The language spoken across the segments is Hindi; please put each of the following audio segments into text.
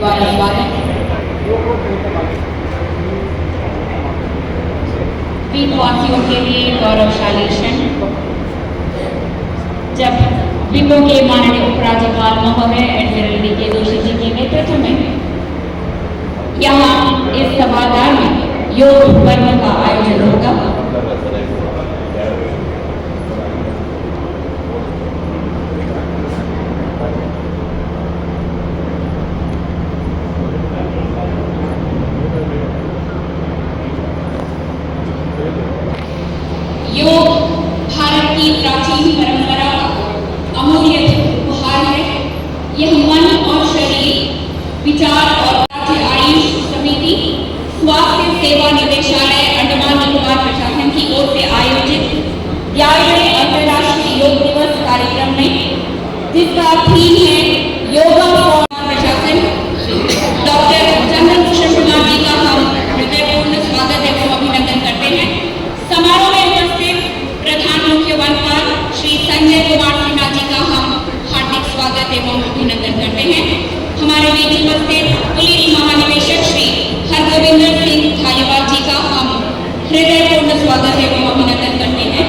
द्वारा स्वागत। द्वीपवासियों के लिए गौरवशाली क्षण जब विंगो के माननीय उपराज्यपाल महोदय एडमिरल डी.के. जोशी जी के नेतृत्व में यहाँ इस सभागार में योग पर्व का आयोजन होगा। योग भारत की प्राचीन परंपरा का अमूल्य उपहार है। यह मन और शरीर, विचार और राज्य आयुष समिति, स्वास्थ्य सेवा निदेशालय, अंडमान निकोबार प्रशासन की ओर से आयोजित 11वें अंतर्राष्ट्रीय योग दिवस कार्यक्रम में, जिसका थीम है योगा फॉर प्रशासन, डॉक्टर चंद्र भूषण कुमार जी का हम हृदयपूर्ण स्वागत एवं अभिनंदन करते हैं। समारोह में उपस्थित प्रधान मुख्य वनपाल श्री संजय कुमार सिन्हा जी का हम हार्दिक स्वागत एवं अभिनंदन करते हैं। हमारे बीच उपस्थित पुलिस महानिदेशक श्री हरगोविंदर सिंह धालीवाल जी का हम हृदयपूर्ण स्वागत एवं अभिनंदन करते हैं।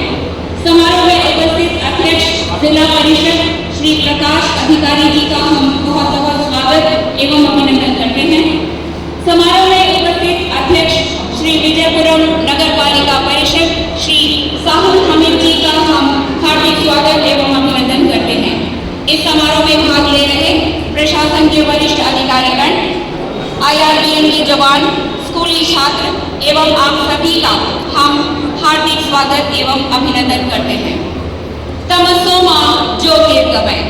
समारोह में उपस्थित अध्यक्ष जिला परिषद श्री प्रकाश अधिकारी जी का हम बहुत बहुत स्वागत एवं अभिनंदन करते हैं। समारोह में उपस्थित अध्यक्ष श्री विजयपुरम नगर पालिका परिषद श्री साहुल हमीद जी का हम हार्दिक स्वागत एवं अभिनंदन करते हैं। इस समारोह में भाग ले रहे प्रशासन के वरिष्ठ अधिकारीगण, IRBN के जवान, स्कूली छात्र एवं आप सभी का हम हार्दिक स्वागत एवं अभिनंदन करते हैं। तमसो मां ज्योतिर्गमय।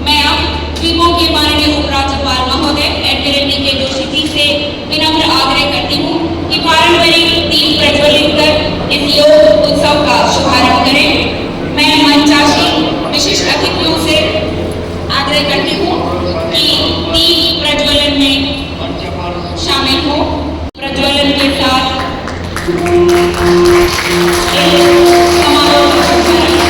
मैं अब द्वीपों के माननीय उपराज्यपाल महोदय एडमिरल डी.के. जोशी जी से विनम्र आग्रह करती हूँ कि पारंपरिक दीप प्रज्वलित कर इस योग उत्सव का शुभारंभ करें। मैं मंचासी विशिष्ट अतिथियों से आग्रह करती हूँ कि दीप प्रज्वलन में शामिल हो। प्रज्वलन के साथ समारोह का शुभारंभ।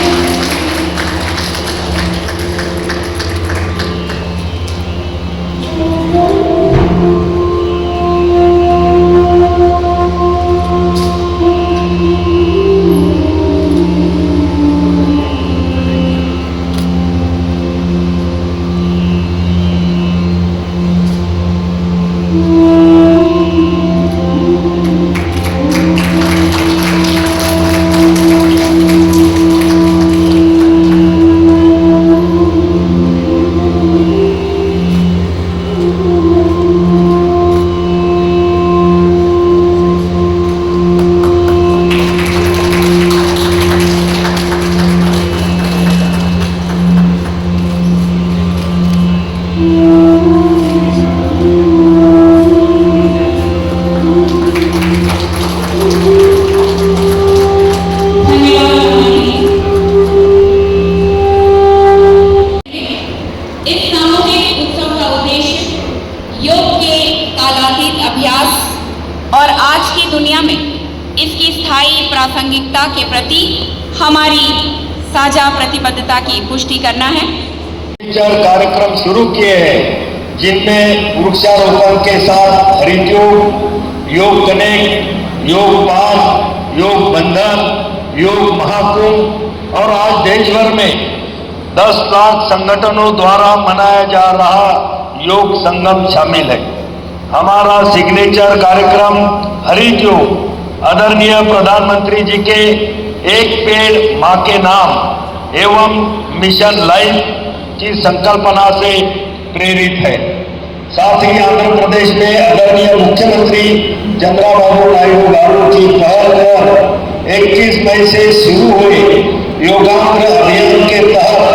और आज की दुनिया में इसकी स्थायी प्रासंगिकता के प्रति हमारी साझा प्रतिबद्धता की पुष्टि करना है। कार्यक्रम शुरू किए हैं, जिनमें वृक्षारोपण के साथ हरित योग कनेक्ट, योग पार्क, योग बंधन, योग महाकुंभ और आज देश भर में 10 लाख संगठनों द्वारा मनाया जा रहा योग संगम शामिल है। हमारा सिग्नेचर कार्यक्रम हरित योग आदरणीय प्रधानमंत्री जी के एक पेड़ मां के नाम एवं मिशन लाइफ की संकल्पना से प्रेरित है। साथ ही आंध्र प्रदेश में आदरणीय मुख्यमंत्री चंद्रबाबू नायडू गारू की पहल पर 21 मई से शुरू हुए योगांध्र अभियान के तहत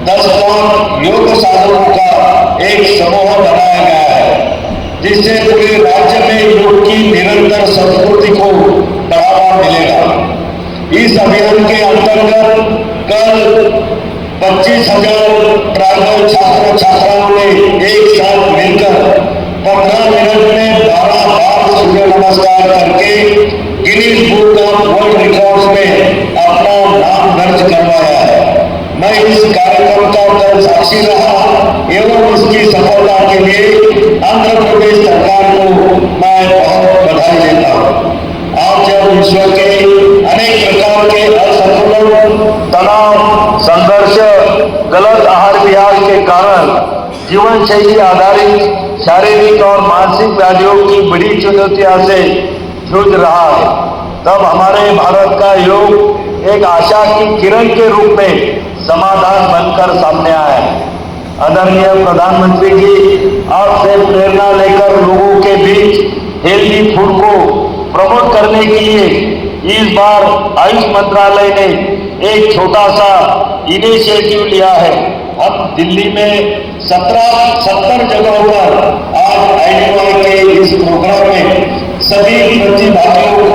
10 लाख योग साधकों का एक समूह बनाया गया है, जिससे पूरे राज्य में योग की निरंतर संस्कृति को बढ़ावा मिलेगा। इस अभियान के अंतर्गत कल 25,000 ट्राइबल छात्र छात्राओं ने एक साथ मिलकर 15 मिनट में 12 बार सूर्य नमस्कार करके Guinness book of world records में अपना नाम दर्ज करवाया है। मैं इस कार्यक्रम का कल साक्षी रहा एवं इसकी सफलता के लिए कारण जीवन शैली आधारित शारीरिक और मानसिक व्याधियों की बड़ी चुनौतियों से जूझ रहा है, तब हमारे भारत का योग एक आशा की किरण के रूप में समाधान बनकर सामने आया है। आदरणीय प्रधानमंत्री जी, आपसे प्रेरणा लेकर लोगों के बीच हेल्दी फूड को प्रमोट करने के लिए इस बार आयुष मंत्रालय ने एक छोटा सा इनिशिएटिव लिया है। अब दिल्ली में 70 जगहों पर आज आईडीवाई के इस प्रोग्राम में सभी प्रतिभागियों को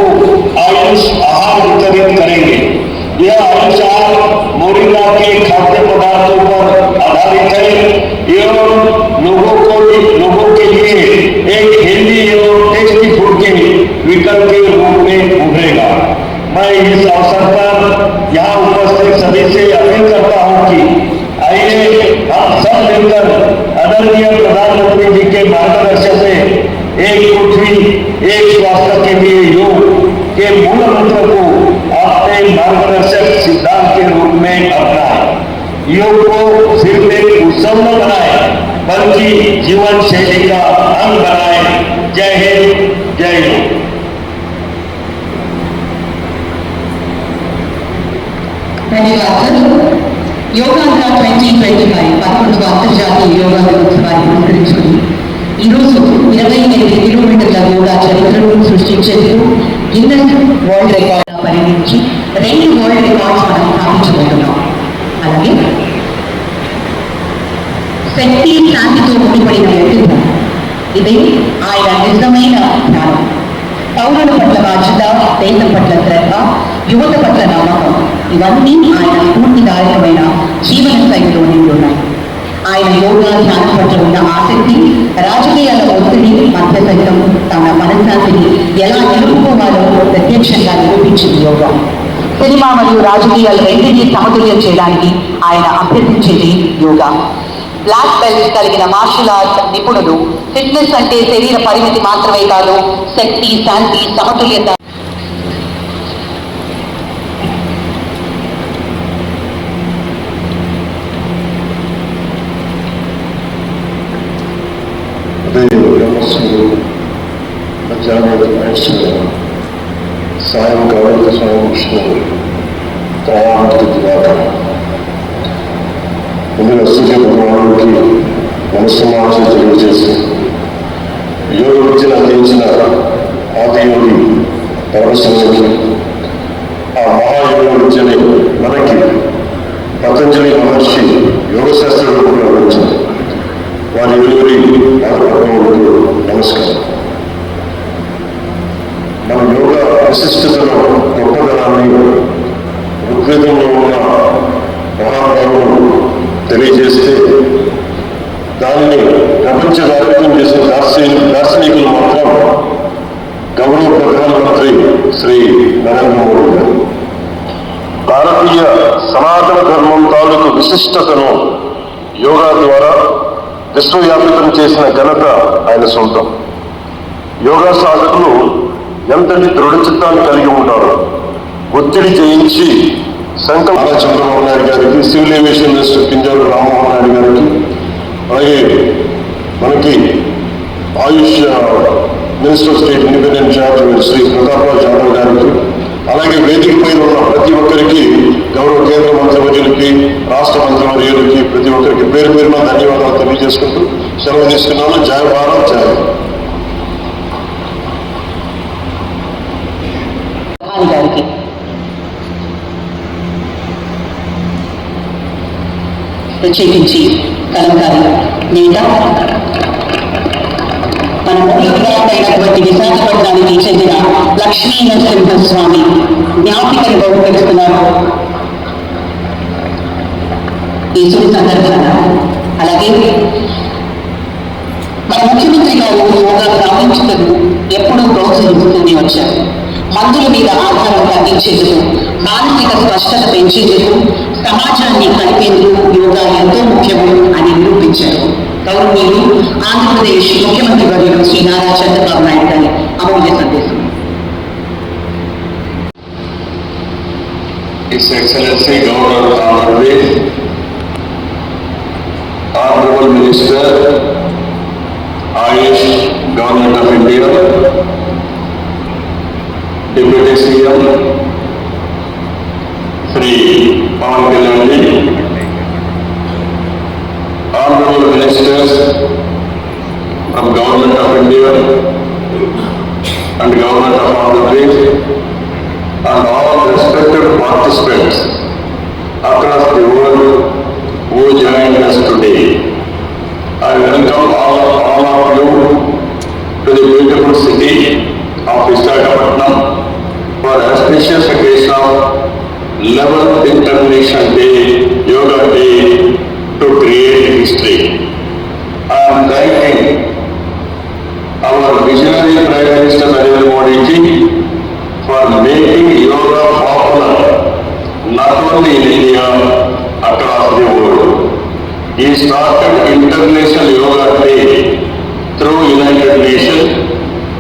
आयुष आहार वितरित करेंगे। यह आयुष आहार मोरिंगा के खाद्य पदार्थों पर आधारित है एवं लोगों के लिए एक हेल्दी एवं टेस्टी फूड के विकल्प के रूप में उभरेगा। मैं इस अवसर पर यहाँ उपस्थित सभी से अपील करता हूँ कि आइए हम सब मिलकर आदरणीय प्रधानमंत्री जी के मार्गदर्शन से एक पृथ्वी एक स्वास्थ्य के लिए योग के मूल मंत्र को अपने मार्गदर्शक सिद्धांत के रूप में अपनाएं। योग को सिर्फ एक उत्सव न बनाए बल्कि जीवन शैली का अंग बनाए। जय हिंद, जय योग। ధన్యవాదాలు. యోగాంధ్ర 2025 11వ అంతర్జాతీయ యోగా దినోత్సవాన్ని పురస్కరించుకుని ఈరోజు 28 కిలోమీటర్ల యోగా చరిత్రను సృష్టించేందుకు గిన్నెస్ వరల్డ్ రికార్డ్ పరిగణించి 2 వరల్డ్ రికార్డ్స్ మనం స్థాపించబోతున్నాం. అలాగే శక్తి శాంతితో ముడిపడిన వ్యక్తిత్వం, ఇదే ఆయన నిజమైన జ్ఞానం. పౌరుల పట్ల బాధ్యత, దేశం పట్ల శ్రద్ధ, యువత పట్ల నమ్మకం, ఇవన్నీ ఆయన స్ఫూర్తిదాయకమైన జీవన శైలిలో నిండి ఉన్నాయి. ఆయన యోగా ధ్యానం పట్ల ఉన్న ఆసక్తి రాజకీయాల ఒత్తిడి మధ్య సైతం తన మనశ్శాంతిని ఎలా నిలుపుకోవాలో ప్రత్యక్షంగా నిరూపించింది యోగా. సినిమా మరియు రాజకీయాలు రెండింటినీ సమతుల్యం చేయడానికి ఆయన అభ్యర్థించేది యోగా. బ్లాక్ బెల్ట్ కలిగిన మార్షల్ ఆర్ట్ నిపుణులు ఫిట్నెస్ అంటే శరీర పరిమితి మాత్రమే కాదు, శక్తి, శాంతి, సమతుల్యత. సాయంకాలం స్వయం విష్ణువు త్రయానికి దివాకర ముందుగా సూర్య భగవానుడికి నమస్కారం తెలియజేసి యోగ విద్యను అందించిన ఆదియోగి పరమశివునికి ఆ మహాయోగ విద్యని మనకి పతంజలి మహర్షి యోగశాస్త్రుడు కూడా అందించారు. వారి ఇరువురి నమస్కారం. మన యోగ విశిష్టతను, గొప్పదనాన్ని ఋగ్వేదంలో ఉన్న మహాభావులు తెలియజేస్తే దానిని ప్రపంచవ్యాప్తం చేసిన దార్శనికులు మాత్రం గౌరవ ప్రధానమంత్రి శ్రీ నరేంద్ర మోడీ గారు. భారతీయ సనాతన ధర్మం తాలూకు విశిష్టతను యోగా ద్వారా విశ్వవ్యాపితం చేసిన ఘనత ఆయన సొంతం. యోగా సాధకులు ఎంతటి దృఢ చిత్తాన్ని కలిగి ఉంటారు. ఒత్తిడి జయించి నారా చంద్రబాబు నాయుడు గారికి, civil aviation minister Kinjarapu Rammohan Naidu గారికి, అలాగే మనకి AYUSH minister of state independent charge Shri Prataprao Jadhav గారికి, అలాగే వేదిక పైన ఉన్న ప్రతి ఒక్కరికి, గౌరవ కేంద్ర మంత్రివర్యులకి, రాష్ట్ర మంత్రివర్యులకి, ప్రతి ఒక్కరికి పేరు పేరున ధన్యవాదాలు తెలియజేసుకుంటూ సెలవు తీసుకున్నాను. జయ భారత్, జయ. గారికి ప్రత్యేకించి కలంకారి నేత, మన ముఖ్యమైనటువంటి విశాఖపట్నానికి చెందిన లక్ష్మీ నరసింహస్వామి జ్ఞాపికను గౌరవిస్తున్నారు ఈ శుభ సందర్భాన. అలాగే మన ముఖ్యమంత్రి గారు యోగా స్థాపించుటకు ఎప్పుడూ ప్రోత్సహిస్తూనే వచ్చారు. మందుల మీద ఆధారం తగ్గించేందుకు, మానసిక స్పష్టత పెంచేందుకు, సమాజాన్ని కలిపేందుకు యోగా ఎంతో ముఖ్యము అని నిరూపించారు. గౌరవనీయులు ఆంధ్రప్రదేశ్ ముఖ్యమంత్రి వర్యులు శ్రీ నారా చంద్రబాబు నాయుడు గారి అమూల్య సందేశం. His Excellency Governor of Andhra Pradesh, Honorable Minister, Ayush, Government of India, Deputy CM, Sri Pawan Kalyan ji, Honorable Ministers from Government of India and Government of Andhra Pradesh, and all respected participants across the world who joined us today. I welcome all of you to the beautiful city of Visakhapatnam for auspicious occasion of 11th International Day, Yoga Day, to create history. I am thanking our visionary Prime Minister Narendra Modi ji for making yoga popular not only in India, across the world. He started International Yoga Day through United Nations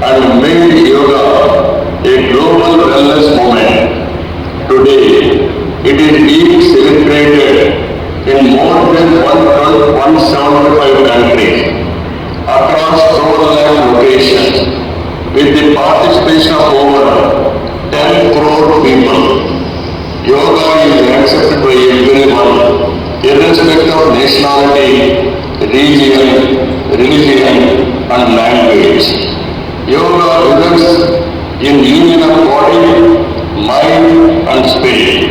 and made yoga a global wellness movement. Today, it is being celebrated in more than 175 countries across 4 lakh locations with the participation of over 10 crore people. Yoga is accepted by everyone, irrespective of nationality, religion, and language. Yoga results in union of body, mind, and spirit.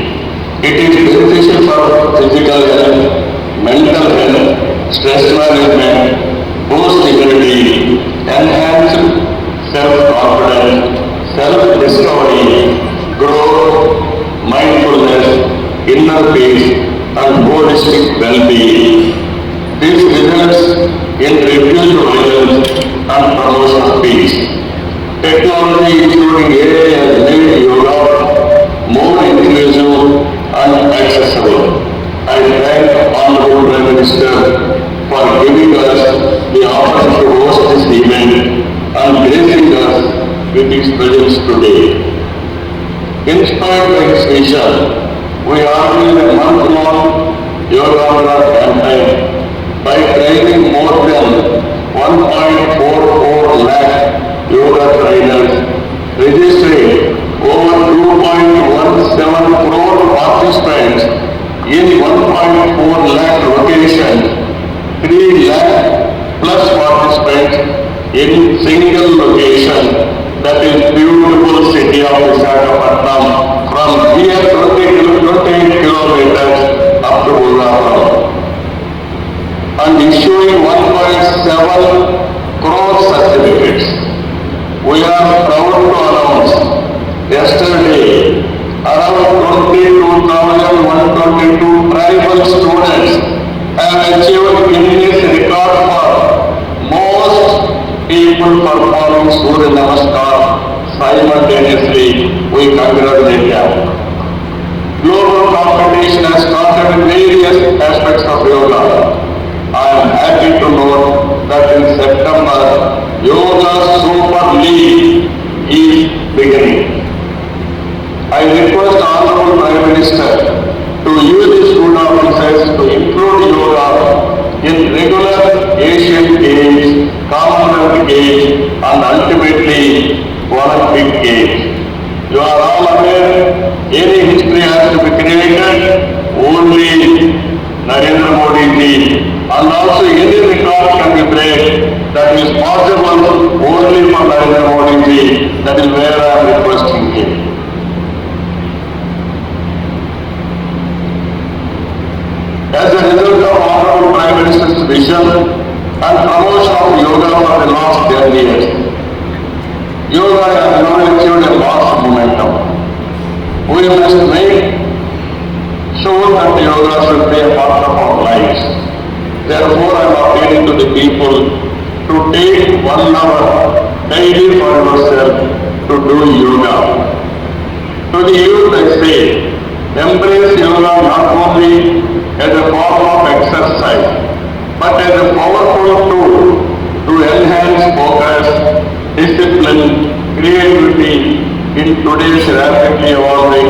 It is beneficial for physical health, mental health, stress management, boost immunity, enhance self-confidence, self-discovery, growth, mindfulness, inner peace, and holistic well-being. This results in reduced violence and promotion of peace. Technology including AI has made yoga more inclusive and accessible. I thank Honorable Prime Minister for giving us the opportunity to host this event and gracing us with his presence today. Inspired by his vision, we organized a month-long Yoga campaign by training more than 1.44 lakh yoga trainers, registering over 2.17 crore participants in 1.4 lakh locations, 3 lakh plus participants in single location, that is beautiful city of Visakhapatnam, from here 28 kilometers up to Bhulapur, and issuing 1.7 crore certificates. We are proud to announce yesterday around 22,122 tribal students have achieved Guinness record for most people performing Surya Namaskar simultaneously. We congratulate them. Global competition has started in various aspects of yoga. I am happy to note that in September, Yoga Super League is beginning. I request Honorable Prime Minister to use his good offices to include yoga in regular Asian Games, Commonwealth Games, and ultimately Olympic Games. You are all aware, any history has to be created only Narendra Modi ji, and also any record can be break that is possible only for Narendra Modi ji. That is where I am requesting him. As a result of Honorable Prime Minister's vision and promotion of yoga for the last 10 years, yoga has now achieved a vast momentum. We must make sure that yoga should be a part of our lives. Therefore, I am appealing to the people to take 1 hour daily for yourself to do yoga. To the youth, I say, embrace yoga not only as a form of exercise, but as a powerful tool to enhance focus, discipline, creativity in today's rapidly evolving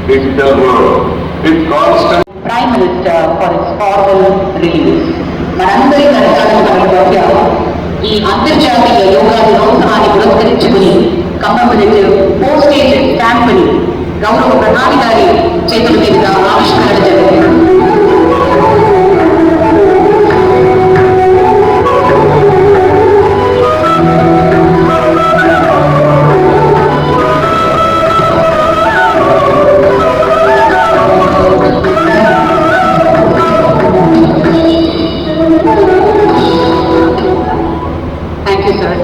digital world. With constant Prime Minister for his formal release. మనందరి కష్టాలను మధ్య ఈ అంతర్జాతీయ యోగా దినోత్సవాన్ని పురస్కరించుకుని కమ్మపల్లి పోస్టేజ్ స్టాంపుని గౌరవ ప్రధాని గారి చేతుల మీదుగా ఆవిష్కరణ జరిగింది.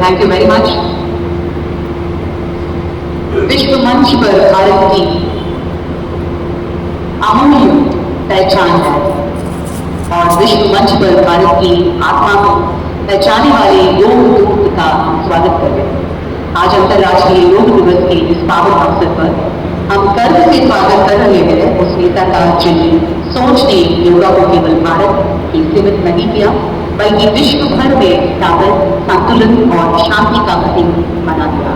Thank you very much. विश्व मंच पर भारत की अमूल्य पहचान है और विश्व मंच पर भारत की आत्मा को पहचाने वाले योग दूत का स्वागत करते हैं। आज अंतर्राष्ट्रीय योग दिवस के इस पावन अवसर पर हम गर्व से स्वागत कर रहे हैं उस नेता का जिनकी सोच ने योगा को केवल भारत ही सीमित नहीं किया बल्कि विश्व भर में ताकत, संतुलन और शांति का प्रतीक बना दिया।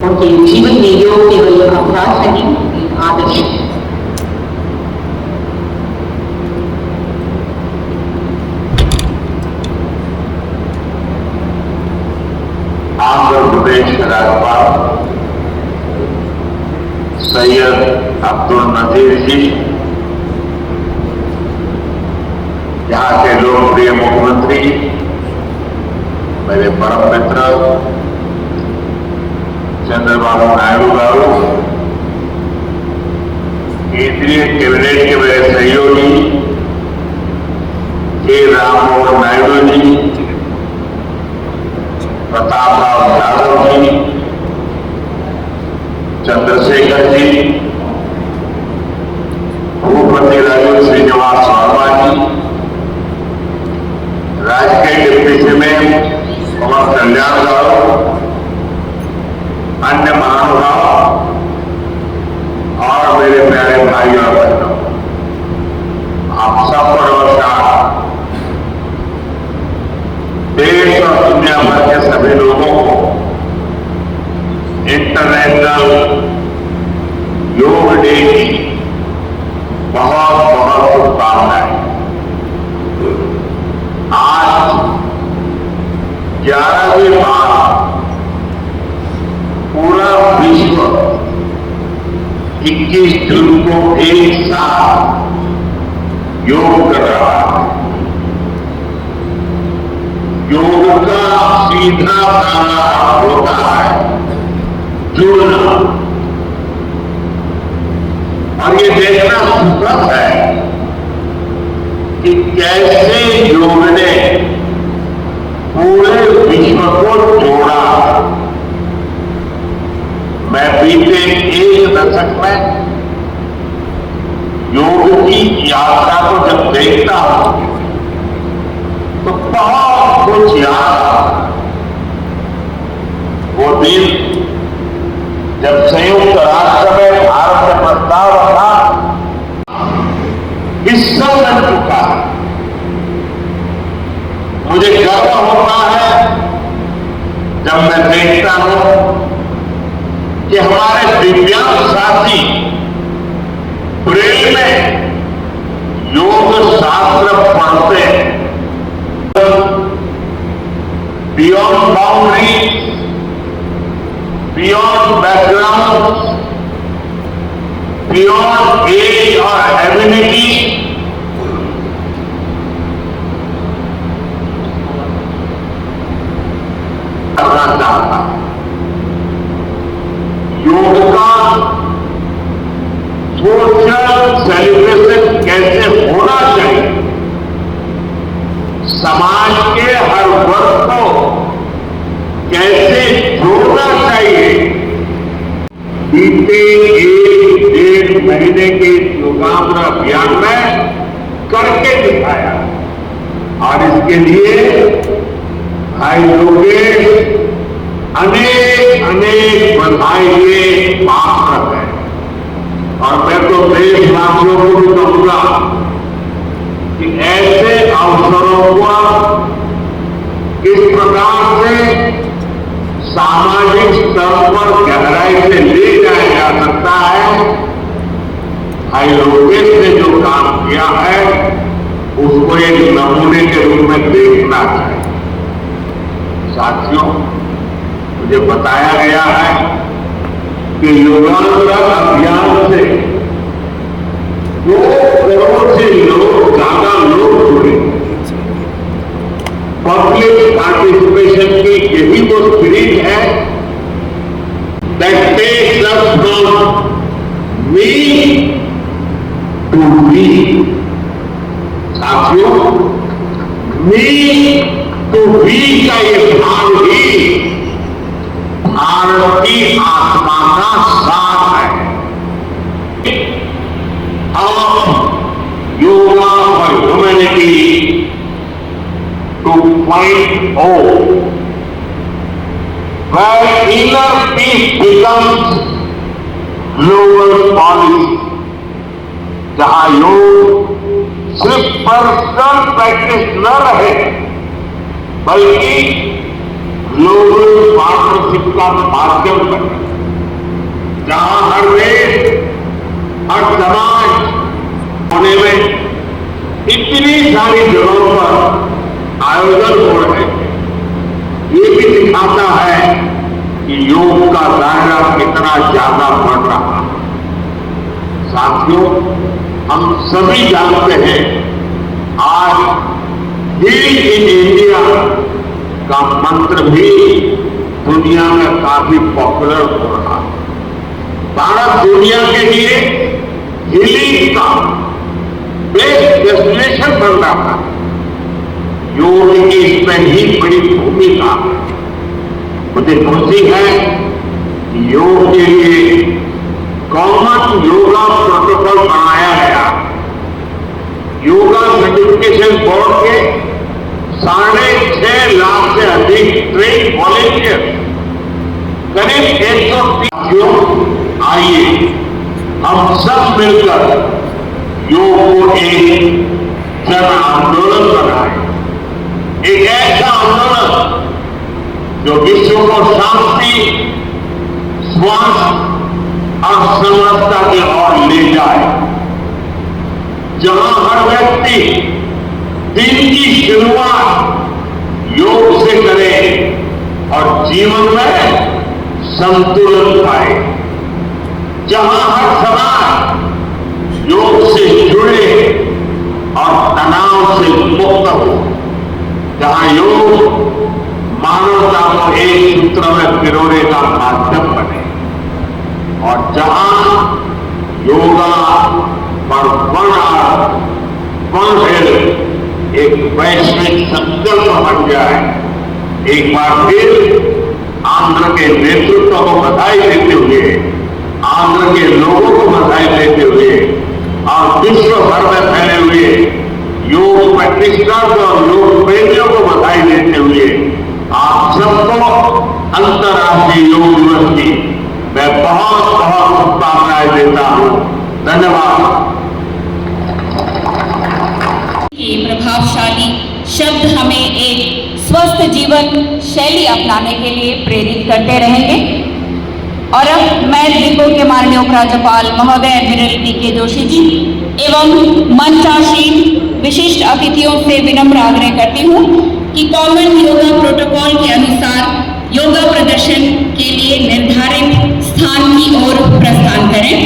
उनके जीवन में योग केवल अभ्यास नहीं, आदर्श है। आंध्र प्रदेश के राज्यपाल सैयद अब्दुल नजीर जी, यहाँ के लोकप्रिय मुख्यमंत्री मेरे परम मित्र चंद्रबाबू नायडू गारू, केंद्रीय कैबिनेट के मेरे सहयोगी के राममोहन नायडू जी, प्रताप राव यादव जी, चंद्रशेखर जी, भूपति राजू श्रीनिवास वर्मा जी, राज्य के डिप्टी सीएम पवन कल्याण गारू, अन्य महानुभाव और मेरे प्यारे भाई और बहनों, आप सबको नमस्कार। देश और दुनिया भर के सभी लोगों को इंटरनेशनल योग डे की बहुत बहुत शुभकामनाएं। आज 11वीं बार पूरा विश्व 21 जून को एक साथ योग कर रहा है। योग का सीधा साधा होता है जुड़ना, और ये देखना सुखद है कि कैसे योग ने पूरे विश्व को जोड़ा। मैं बीते एक दशक में योग की यात्रा को जब देखता हूं तो बहुत कुछ याद आता। वो दिन जब संयुक्त राष्ट्र में भारत में प्रस्ताव रखा, हिस्सा बन चुका है। मुझे गर्व होता है जब मैं देखता हूं कि हमारे दिव्यांग साथी ब्रेल में योग शास्त्र पढ़ते हैं। Beyond boundary, beyond background, beyond age और एबिलिटी, करना चाहता। योग का सोशल सेलिब्रेशन कैसे होना चाहिए, समाज के हर वर्ग को कैसे जोड़ना चाहिए, बीते 1-1.5 महीने के योगाम्र अभियान में करके दिखाया। और इसके लिए भाई योगेश अनेक अनेक बधाई के पात्र हैं। और मैं तो देशवासियों को भी कहूंगा कि ऐसे अवसरों को किस प्रकार से सामाजिक स्तर पर गहराई से ले जाया जा सकता है। भाई योगेश ने जो काम किया है उसको एक नमूने के रूप में देखना चाहिए। साथियों, मुझे बताया गया है कि योगांतरण अभियान से 2 करोड़ से ज्यादा लोग जुड़े। पब्लिक पार्टिसिपेशन की यही वो स्पिरिट है that takes us from me to we। साथियों, me to we का ये भाव ही भारत की आत्मा का सार है। अब yoga for humanity 2.0 where inner peace becomes global policy, जहां योग सिर्फ पर्सनल प्रैक्टिस न रहे बल्कि ग्लोबल पार्टनरशिप का माध्यम बने, जहां हर देश, हर समाज होने में इतनी सारी जगहों पर आयोजन हो रहे हैं, ये भी दिखाता है कि योग का दायरा कितना ज्यादा बढ़ रहा है। साथियों, हम सभी जानते हैं आज हील इन इंडिया का मंत्र भी दुनिया में काफी पॉपुलर हो रहा है। भारत दुनिया के लिए हीलिंग का बेस्ट डेस्टिनेशन बन रहा है। योग की इसमें ही बड़ी भूमिका है। मुझे खुशी है कि योग के लिए कॉमन योगा प्रोटोकॉल बनाया गया। योगा सर्टिफिकेशन बोर्ड के 6.5 लाख से अधिक ट्रेन वॉलेंटियर, करीब 130। आइए हम सब मिलकर योग को एक जन आंदोलन बनाए, एक ऐसा आंदोलन जो विश्व को शांति, स्वास्थ्य और समरसता की ओर ले जाए, जहां हर व्यक्ति दिन की शुरुआत योग से करे और जीवन में संतुलन पाए, जहां हर समाज योग से जुड़े और तनाव से मुक्त हो, जहां योग मानवता को एक सूत्र में पिरोने का माध्यम बने, और जहां योगा पर वन हेल्थ एक वैश्विक संकल्प बन जाए। एक बार फिर आंध्र के नेतृत्व को बधाई देते हुए, आंध्र के लोगों को बधाई देते हुए और विश्व भर में फैले हुए योग प्रैक्टिशनर्स और योग प्रेमियों को बधाई देते हुए आप सबको अंतर्राष्ट्रीय योग दिवस की मैं बहुत बहुत शुभकामनाएं देता हूं। धन्यवाद। ये प्रभावशाली शब्द हमें एक स्वस्थ जीवन शैली अपनाने के लिए प्रेरित करते रहेंगे। और अब मैं द्वीपों के माननीय उपराज्यपाल महोदय एडमिरल पी.के. जोशी जी एवं मंचासीन विशिष्ट अतिथियों से विनम्र आग्रह करती हूँ कि कॉमन योगा प्रोटोकॉल के अनुसार योगा प्रदर्शन के लिए निर्धारित स्थान की ओर प्रस्थान करें।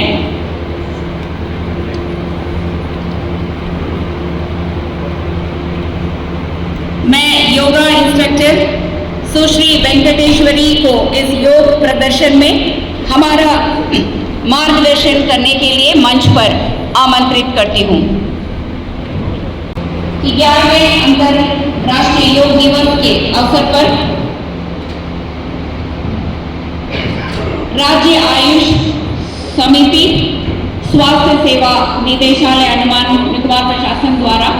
मैं योगा इंस्ट्रक्टर सुश्री वेंकटेश्वरी को इस योग प्रदर्शन में हमारा मार्गदर्शन करने के लिए मंच पर आमंत्रित करती हूँ। 11वें अंतर्राष्ट्रीय योग दिवस के अवसर पर राज्य आयुष समिति, स्वास्थ्य सेवा निदेशालय, अंडमान निकोबार प्रशासन द्वारा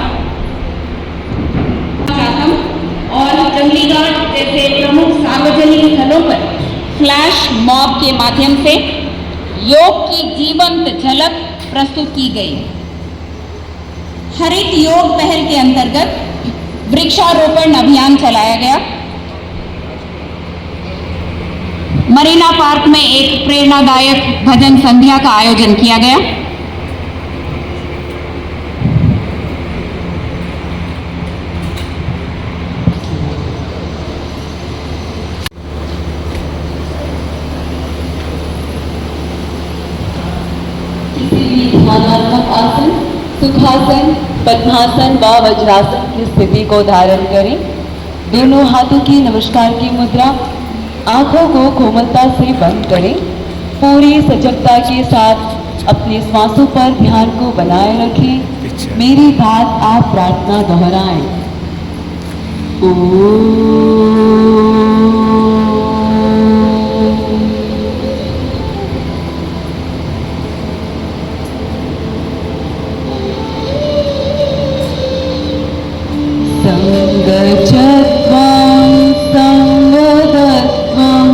और जंगली घाट जैसे प्रमुख सार्वजनिक स्थलों पर फ्लैश मॉब के माध्यम से योग की जीवंत झलक प्रस्तुत की गई। हरित योग पहल के अंतर्गत वृक्षारोपण अभियान चलाया गया। मरीना पार्क में एक प्रेरणादायक भजन संध्या का आयोजन किया गया। ध्यानात्मक आसन, सुखासन, पद्मासन व वज्रासन की स्थिति को धारण करें। दोनों हाथों की नमस्कार की मुद्रा, आंखों को कोमलता से बंद करें। पूरी सजगता के साथ अपने श्वासों पर ध्यान को बनाए रखें। मेरी बात आप प्रार्थना दोहराएं। संगचत्वं संवदत्वं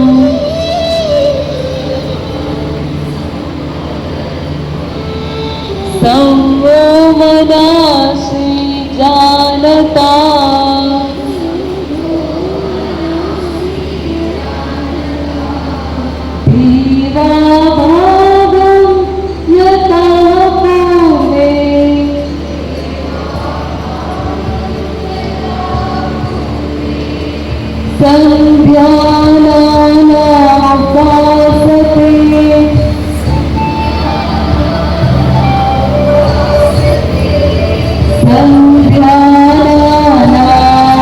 संवो मनासि जानता धीराभावं यथा पूर्वे संध्यानानापासते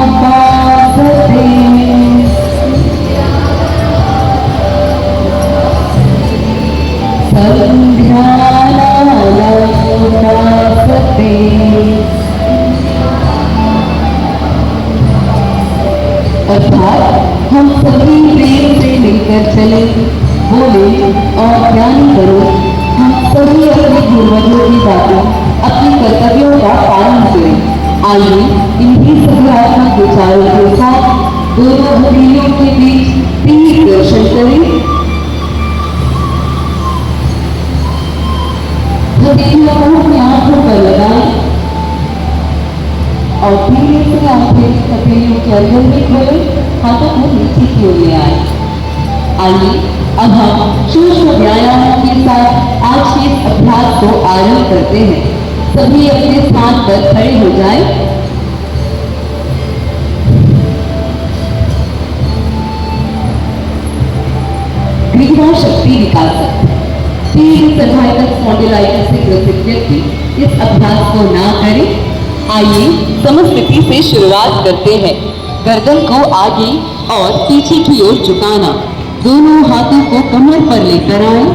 संध्यानानापासते संध्यानानापासते। अर्थात हम सभी प्रेम से मिलकर चले, बोले और ध्यान करो। हम सभी अपने पूर्वजों की बातों, अपने कर्तव्यों का पालन करें। आइए इन्हीं सकारात्मक विचारों के साथ दोनों हथेलियों के बीच तीर दर्शन करें। हथेलियों को अपनी आंखों पर लगाएं और धीरे से आंखें हथेलियों के अंदर में खोलें। हाथों को नीचे की ओर ले आए। आइए अब हम सूक्ष्म व्यायामों के साथ आज के इस अभ्यास को आरंभ करते हैं। सभी अपने स्थान पर खड़े हो जाएं। ग्रीवा शक्ति विकासक सर्वाइकल स्पॉन्डिलाइटिस से ग्रसित व्यक्ति इस अभ्यास को ना करें। आइए समस्थिति से शुरुआत करते हैं। गर्दन को आगे और पीछे की ओर झुकाना। दोनों हाथों को कमर पर लेकर आए।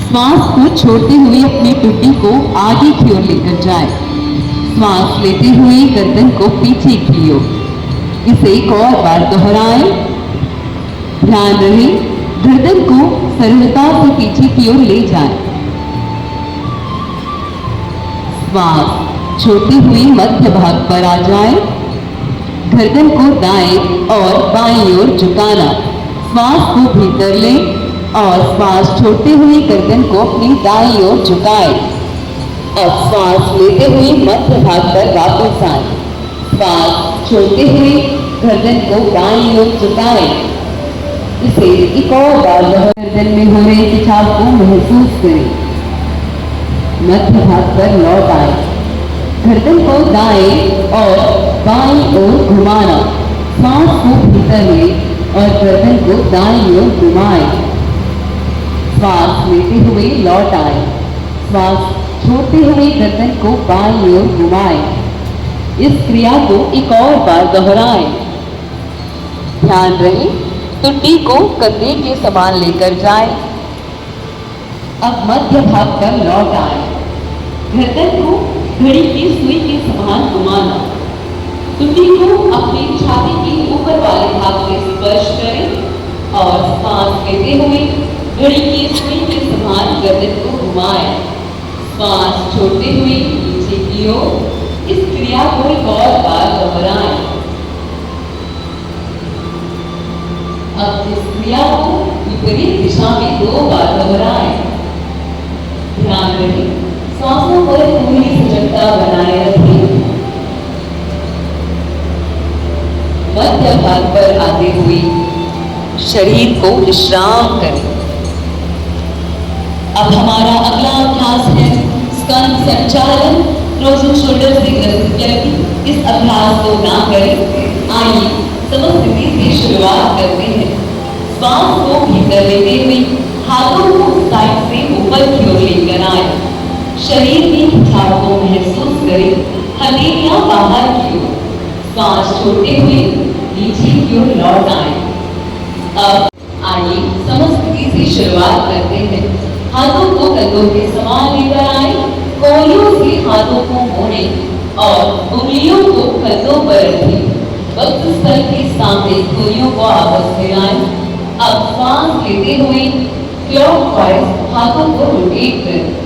श्वास को छोड़ते हुए अपनी टुड्डी को आगे की ओर लेकर जाएं। श्वास लेते हुए गर्दन को पीछे की ओर। इसे एक और बार दोहराएं। ध्यान रहे गर्दन को सरलता से पीछे की ओर ले जाएं। श्वास छोड़ते हुए मध्य भाग पर आ जाएं। गर्दन को दाएं और बाईं ओर झुकाना। श्वास को भीतर लें और श्वास छोड़ते हुए गर्दन को अपनी दाईं ओर झुकाएं। अब श्वास लेते हुए मध्य भाग पर वापस आएं। श्वास छोड़ते हुए गर्दन को बाईं ओर झुकाएं। इसे एक और बार गर्दन में हो रहे खिंचाव को महसूस करें। मध्य भाग पर लौट आए। गर्दन को दाएं और बाईं ओर घुमाना। सांस को भीतर ले और गर्दन को दाईं ओर घुमाएं। श्वास लेते हुए लौट आए। श्वास छोड़ते हुए गर्दन को बाईं ओर घुमाएं। इस क्रिया को एक और बार दोहराएं। ध्यान रहे टुड्डी को कंधे के समान लेकर जाएं। अब मध्य भाग पर लौट आए। गर्दन को घड़ी की सुई के समान घुमाना। टुड्डी को अपनी छाती के ऊपर वाले भाग से स्पर्श करें और सांस लेते हुए घड़ी की सुई के समान गर्दन को घुमाएं। सांस छोड़ते हुए नीचे की ओर। इस क्रिया को एक और बार दोहराएं। अब इस क्रिया को विपरीत दिशा में 2 बार दोहराएं। ध्यान रहे सांसों पर पूरी सजगता बनाए रखें। मध्य भाग पर आते हुए शरीर को विश्राम करें। अब हमारा अगला अभ्यास है स्कंद संचालन। नोज एंड शोल्डर से ग्रसित व्यक्ति इस अभ्यास को ना करें। आइए समस्थिति से शुरुआत करते हैं। श्वास को भीतर लेते हुए हाथों को साइड से ऊपर की ओर लेकर आए। शरीर में खिंचाव को महसूस करें। हथेलियां बाहर की ओर, सांस छोड़ते हुए नीचे की ओर लौट आए। अब आइए समस्थिति से शुरुआत करते हैं। हाथों को कंधों के समान लेकर आए, कोहनियों से हाथों को मोड़ें और उंगलियों को कंधों पर रखें। वक्ष स्थल के सामने कोहनियों को आपस में लाएं। अब सांस लेते हुए क्लॉकवाइज हाथों को रोटेट करें।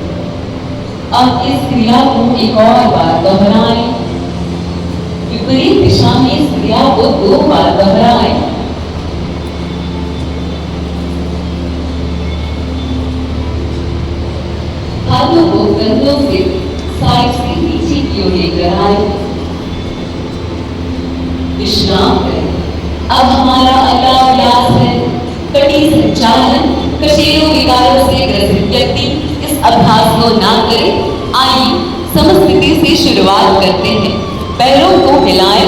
अब इस क्रिया को एक और बार दोहराएं। विपरीत दिशा में इस क्रिया को 2 बार दोहराएं। हाथों को कंधों से साइड से नीचे की ओर लेकर आए। विश्राम करें। अब हमारा अगला अभ्यास है कटी संचालन। कशेरुक विकारों से ग्रसित व्यक्ति इस अभ्यास को ना करें। आइए समस्थिति से शुरुआत करते हैं। पैरों को हिलाएं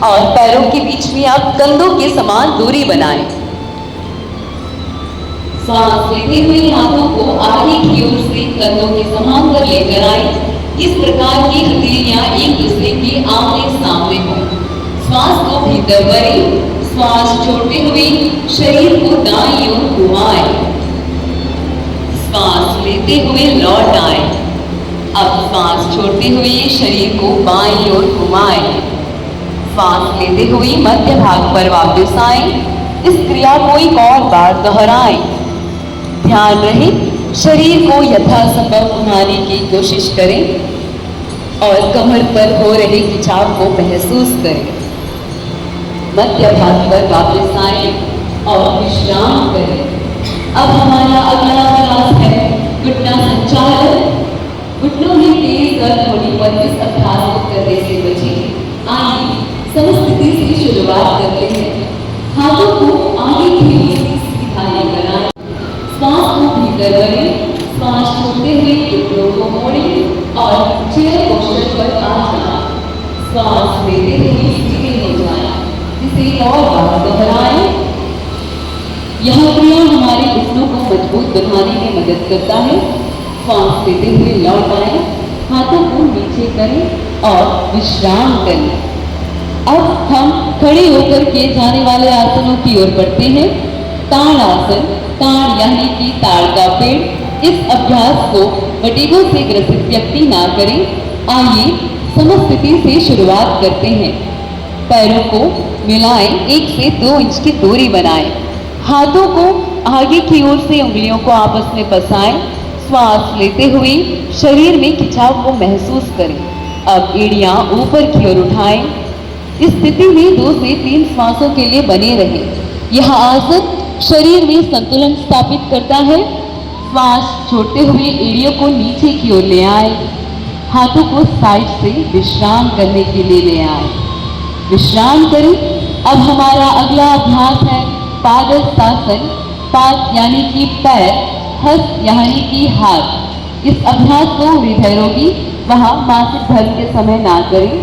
और पैरों के बीच में आप कंधों के समान दूरी बनाएं। सांस लेते हुए हाथों को आगे की ओर से कंधों के समांतर लेकर आए। इस प्रकार की हथेलियां एक दूसरे के आमने सामने हों। श्वास को भीतर भरें। श्वास छोड़ते हुए शरीर को दाईं ओर घुमाएं। श्वास लेते हुए लौट आए। अब श्वास छोड़ते हुए शरीर को बाईं ओर घुमाएं। श्वास लेते हुए मध्य भाग पर वापस आए। इस क्रिया को एक और बार दोहराएं। ध्यान रहे शरीर को यथासंभव घुमाने की कोशिश करें और कमर पर हो रहे खिंचाव को महसूस करें। मध्य भाग पर वापस आए और विश्राम करें। अब हमारा अगला अभ्यास है घुटना संचालन। घुटनों में तेज दर्द होने पर इस अभ्यास को करने से बचें। आइए समस्थिति से शुरुआत करते हैं। हाथों को आगे की ओर से सीधा लेकर आए। श्वास को भीतर भरें। श्वास छोड़ते हुए घुटनों को मोड़ें और चेयर पोस्चर पर आ जाएं। श्वास लेते हुए सीधे हो जाएं। इसे और बार दोहराएं। यह क्रिया हमारे घुटनों को मजबूत बनाने में मदद करता है। श्वास लेते हुए लौट आए। हाथों को नीचे करें और विश्राम करें। अब हम खड़े होकर किए जाने वाले आसनों की ओर बढ़ते हैं। ताड़ आसन। ताड़ यानी कि ताड़ का पेड़। इस अभ्यास को वटिगो से ग्रसित व्यक्ति ना करें। आइए समस्थिति से शुरुआत करते हैं। पैरों को मिलाएं। 1 से 2 इंच की दूरी बनाएं। हाथों को आगे की ओर से उंगलियों को आपस में फंसाएं। श्वास लेते हुए शरीर में खिंचाव को महसूस करें। अब एड़ियां ऊपर की ओर उठाएं। इस स्थिति में 2 से 3 श्वासों के लिए बने रहें। यह आसन शरीर में संतुलन स्थापित करता है। श्वास छोड़ते हुए एड़ियों को नीचे की ओर ले आए। हाथों को साइड से विश्राम करने के लिए ले आए। विश्राम करें। अब हमारा अगला अभ्यास है पादहस्तासन। पाद यानी कि पैर, हस्त यानी कि हाथ। इस अभ्यास को हृदय रोगी वहाँ मासिक धर्म के समय ना करें।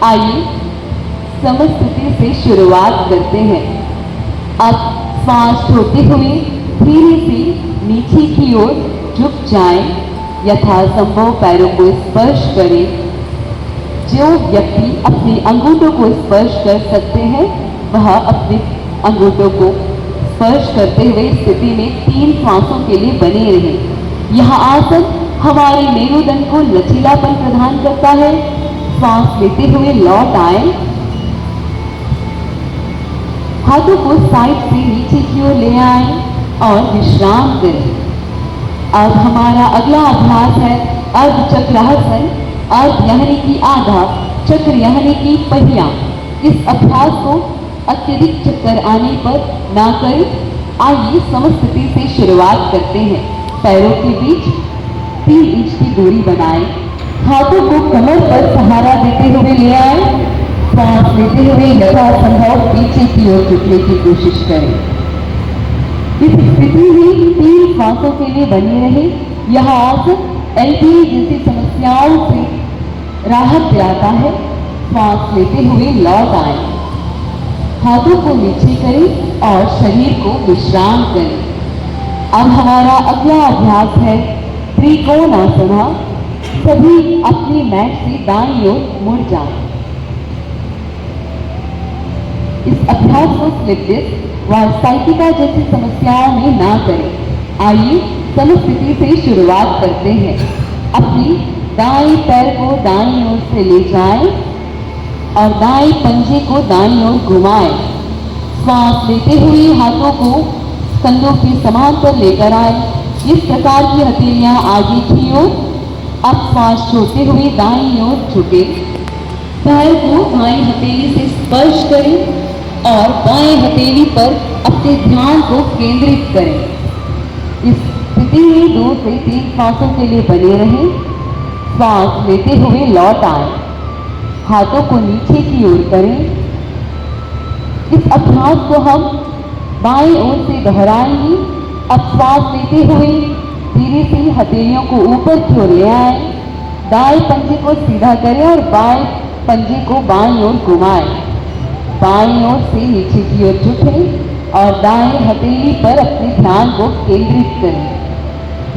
आइए समस्थिति से शुरुआत करते हैं। अब श्वास छोड़ते हुए धीरे से नीचे की ओर झुक जाएं। यथासंभव पैरों को स्पर्श करें। जो व्यक्ति अपने अंगूठों को स्पर्श कर सकते हैं वह अपने अंगूठों को स्पर्श करते हुए स्थिति में 3 श्वासों के लिए बने रहें। यह आसन हमारे मेरुदंड को लचीलापन प्रदान करता है। श्वास लेते हुए लौट आए। हाथों को साइड से नीचे की ओर ले आए और विश्राम करें। अब हमारा अगला अभ्यास है अर्धचक्रासन। अर्ध यानी कि आधा, चक्र यानी कि पहिया। इस अभ्यास को अत्यधिक चक्कर आने पर ना करें। आइए समस्थिति से शुरुआत करते हैं। पैरों के बीच 3 इंच की दूरी बनाएं। हाथों को कमर पर सहारा देते हुए ले आए। सांस लेते हुए यथासंभव पीछे की ओर झुकने की कोशिश करें। इस स्थिति में 3 श्वासों के लिए बने रहे। यह आसन एलपीए जैसी समस्याओं से राहत दिलाता है। सांस लेते हुए लौट आए। हाथों को नीचे करें और शरीर को विश्राम करें। अब हमारा अगला अभ्यास है त्रिकोणासन। सभी अपनी मैट से दाईं ओर मुड़ जाएं। इस अभ्यास को स्लिप डिस्क व साइटिका जैसी समस्याओं में ना करें। आइए समस्थिति से शुरुआत करते हैं। अपनी दाएं पैर को दाईं ओर से ले जाएं और दाएं पंजे को दाईं ओर घुमाएं। श्वास लेते हुए हाथों को कंधों के समांतर लेकर आए। इस प्रकार की हथेलियां आगे की ओर। अब श्वास छोड़ते हुए दाईं ओर झुके। पैर को बाएं हथेली से स्पर्श करें और बाएं हथेली पर अपने ध्यान को केंद्रित करें। इस स्थिति में 2 से 3 श्वासों के लिए बने रहें। श्वास लेते हुए लौट आए। हाथों को नीचे की ओर करें। इस अभ्यास को हम बाएं ओर से दोहराएंगे। अब श्वास लेते हुए धीरे से हथेलियों को ऊपर की ओर ले आए। दाएं पंजे को सीधा करें और बाएं पंजे को बाईं ओर घुमाएं। बाईं ओर से नीचे की ओर झुकें और दाएं हथेली पर अपने ध्यान को केंद्रित करें।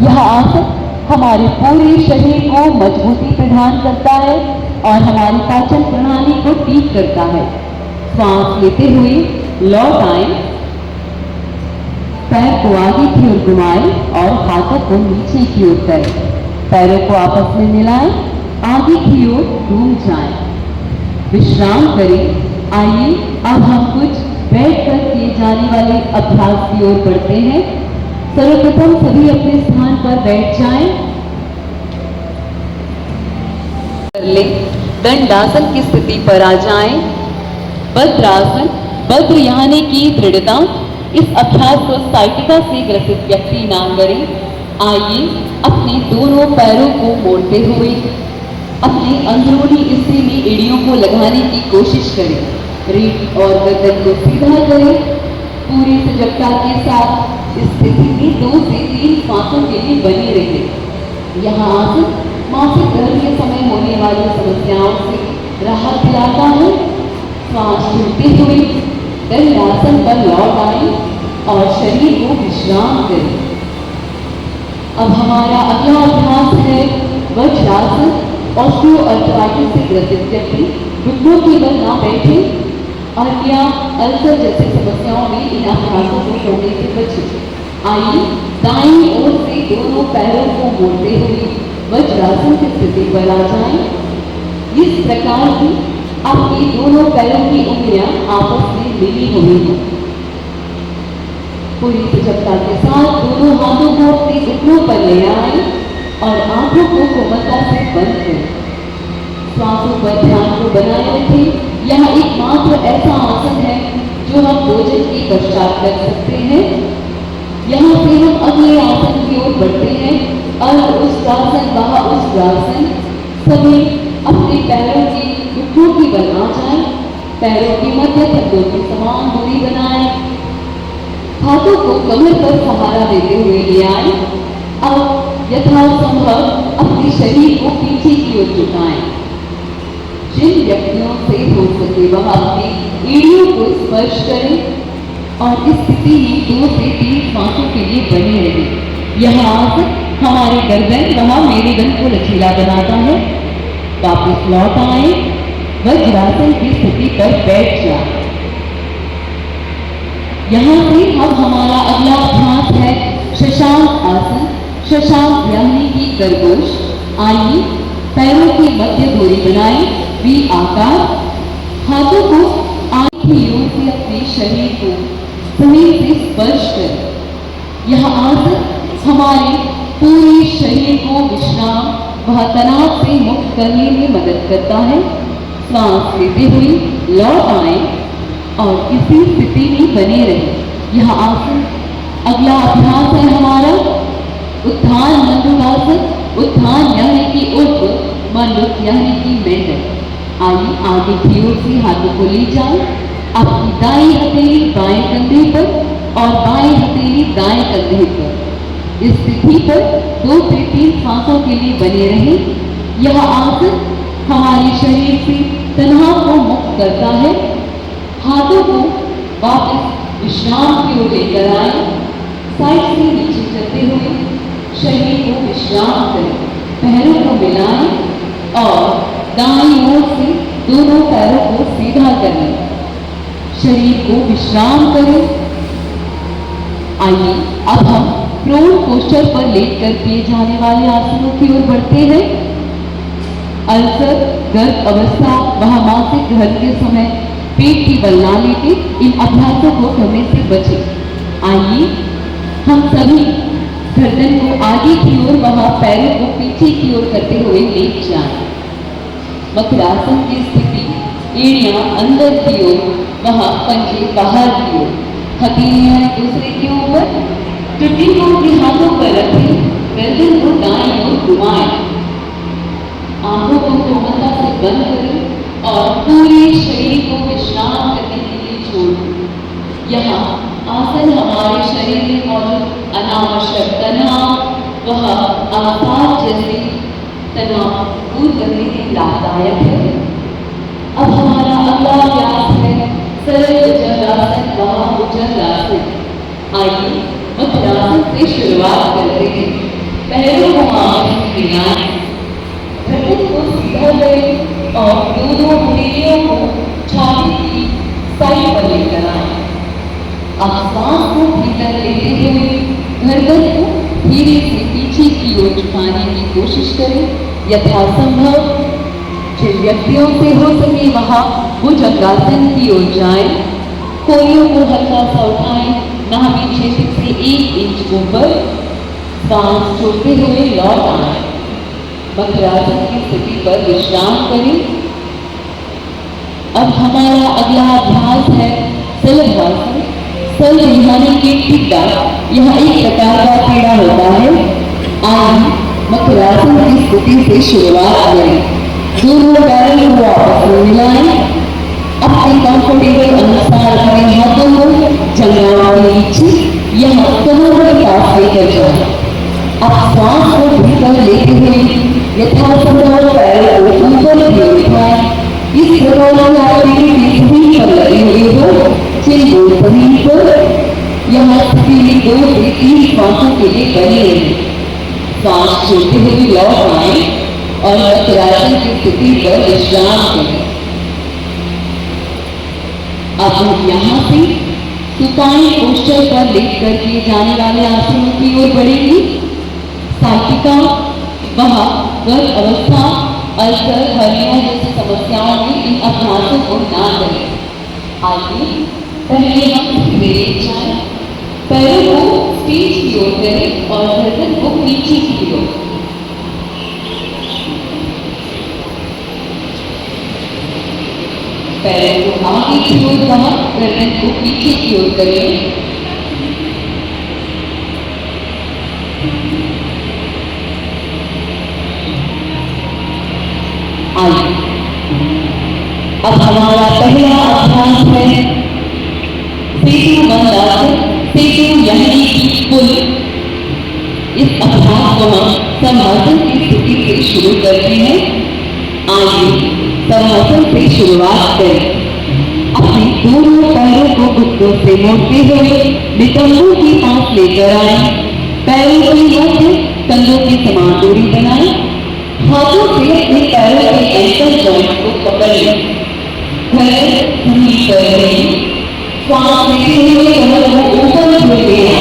यह आसन हमारे पूरे शरीर को मजबूती प्रदान करता है और हमारी पाचन प्रणाली को ठीक करता है। सांस लेते हुए लौट आए। पैर को आगे की ओर घुमाएं और हाथों को नीचे की ओर करें। पैरों को आपस में मिलाएं, आगे की ओर घूम जाएं। विश्राम करें। आइए अब हम कुछ बैठकर किए जाने वाले अभ्यास की ओर बढ़ते हैं। सर्वप्रथम सभी अपने स्थान पर बैठ जाएं। कर ले। दंडासन की स्थिति पर आ जाएं। वज्रासन, वज्र यानी कि दृढ़ता। इस अभ्यास को साइटिका से ग्रसित व्यक्ति ना करें। आइए अपने दोनों पैरों को मोड़ते हुए अपने अंदरूनी हिस्से में एड़ियों को लगाने की कोशिश करें। रीढ़ और गर्दन को सीधा करें। पूरी सजगता के साथ इस स्थिति में 2 से 3 श्वासों के लिए बने रहें। यह आसन मासिक धर्म के समय होने वाली समस्याओं से राहत दिलाता है। श्वास छोड़ते हुए दंडासन पर लौट आए और शरीर को विश्राम करें। अब हमारा अगला अभ्यास है वज्रासन। ऑस्टियोआर्थराइटिस से ग्रसित व्यक्ति घुटनों के बल ना बैठे और या अल्सर जैसी समस्याओं में इन अभ्यासों को करने से बचें। आइए दाईं ओर से दोनों पैरों को मोड़ते हुए वज्रासन की स्थिति पर आ जाएं। इस प्रकार की आपकी दोनों पैरों की उंगलियां आपस में मिली हुई हों। पूरी सजगता के साथ दोनों हाथों को अपने घुटनों पर ले आए और आंखों को कोमलता से बंद करें। श्वासों पर ध्यान को बनाए रखें। यह एकमात्र ऐसा आसन है जो हम भोजन के पश्चात कर सकते हैं। यहाँ से हम अगले आसन की ओर बढ़ते हैं। अर्धउष्ट्रासन, बाहुउष्ट्रासन। सभी अपने पैरों के घुटनों की बल आ जाएं। पैरों के मध्य कंधों की समान दूरी बनाएं। हाथों को कमर पर सहारा देते हुए ले आए। अब यथासंभव अपने शरीर को पीछे की ओर झुकाएं। जिन व्यक्तियों से हो सके वह अपनी एड़ियों को स्पर्श करें और इस स्थिति में 2 से 3 श्वासों के लिए बने रहें। यह आसन हमारे गर्दन व मेरुदंड को लचीला बनाता है। वापस लौट आए। वज्रासन की स्थिति पर बैठ जाए। यहाँ से अब हमारा अगला अभ्यास है शशांक आसन। शशांक यानी कि खरगोश। आइए पैरों की मध्य दूरी बनाएं, वी आकार। हाथों को आंख की ओर से अपने शरीर को जमीन से स्पर्श करें। यह आसन हमारे पूरे शरीर को विश्राम व तनाव से मुक्त करने में मदद करता है। सांस लेते हुए लौट आए और इसी स्थिति में बने रहें। यह आसन अगला अभ्यास है हमारा उत्थान मंडूकासन। उत्थान यानी कि ऊर्ध्व, मंडूक यानी कि मेंढक। आइए आगे की ओर से हाथों को ले जाएं। अपनी दाएं हथेली बाएं कंधे पर और बाएं हथेली दाएं कंधे पर। इस स्थिति पर 2 से 3 श्वासों के लिए बने रहें। यह आसन हमारे शरीर से तनाव को मुक्त करता है। हाथों को वापस विश्राम की ओर लेकर आए। साइड से नीचे करते हुए शरीर को विश्राम करें। पैरों को मिलाएं और दाईं ओर से दोनों पैरों को सीधा करें। शरीर को विश्राम करें। आइए अब हम प्रोन पोस्चर पर लेटकर किए जाने वाले आसनों की ओर बढ़ते हैं। अल्सर, गर्भ अवस्था व मासिक धर्म के समय पेट की बल ना लेके इन अभ्यासों को करने से बचें। आइए हम सभी गर्दन को आगे की ओर वहां पैरों को पीछे की ओर करते हुए लेट जाएं। वक्रासन की स्थिति, एड़ियां अंदर की ओर, वहां पंजे बाहर की ओर, हथेलियां एक दूसरे के ऊपर, टुट्टी को अपने हाथों पर रखें, गर्दन को दाईं ओर घुमाएं, आंखों को कोमलता से बंद करें और पूरे शरीर को विश्राम करने के लिए छोड़ दें। यहाँ आसन हमारे शरीर में मौजूद अनावश्यक तनाव वह आघात जैसे तनाव दूर करने के लाभदायक है। अब हमारा अगला अभ्यास है सरल भुजंगासन व भुजंगासन। आइए वज्रासन से शुरुआत करते हैं। पैरों को आगे मिलाएं, गर्दन को सीधा करें और दोनों हथेलियों को छाती की साइड पर लेकर आएं। अब सांस को भीतर लेते हुए गर्दन को धीरे से पीछे की ओर झुकाने की कोशिश करें। यथासंभव जिन व्यक्तियों से हो सके वहां भुजंगासन की ओर जाएं। कोहनियों को हल्का सा उठाएं, नाभि क्षेत्र से 1 इंच ऊपर, सांस छोड़ते हुए लौट आएं। वक्रासन की स्थिति पर विश्राम करें। अब हमारा अगला अभ्यास है शलभासन। सल रिहाने के ठीक बाद यह एक प्रकार का पीड़ा होता है। आइए वक्रासन की स्थिति से शुरुआत करें। दोनों पैरों को आपस में मिलाएं। अपने कंफर्टेबल अनुसार अपने हाथों को जंघाओं के नीचे यहाँ कमर के पास लेकर जाएं। अब सांस को भीतर लेते हुए यथासंभव पैरों को ऊपर की ओर उठाएं। इस प्रकार से आपकी पीठ पर लगी हुई हो, चिन को जमीन पर, यहाँ स्थिति 2 से 3 सांसों के लिए बनी रहे। सांस छोड़ते हुए लौट आए और वक्रासन की स्थिति पर विश्राम करें। अब हम यहाँ से सुपाइन पोस्चर पर लेटकर किए जाने वाले आसनों की ओर बढ़ेंगे। साइटिका, वह गर्भ अवस्था, अल्सर, हर्निया जैसी समस्याओं में इन अभ्यासों को ना करें। आइए पहले हम सीधे लेट जाएं, पैरों को स्टेज की ओर करें और गर्दन को पीछे की ओर। पैरों को आगे की ओर बढ़ा, गर्दन को पीछे की ओर करें। आइए अब हमारा पहला अभ्यास है सेतु बंदासन। सेतु यानी कि पुल। इस अभ्यास को हम समासन की स्थिति से शुरू करते हैं। आइए समासन से शुरुआत करें। अपने दोनों पैरों को घुटनों से मोड़ते हुए नितंबों की पास लेकर आए। पैरों के मध्य कंधों की समान दूरी बनाएं। हाथों से अपने पैरों के एंकल जॉइंट को पकड़ लें। सांस लेते हुए कमर को ऊपर छोड़ देना।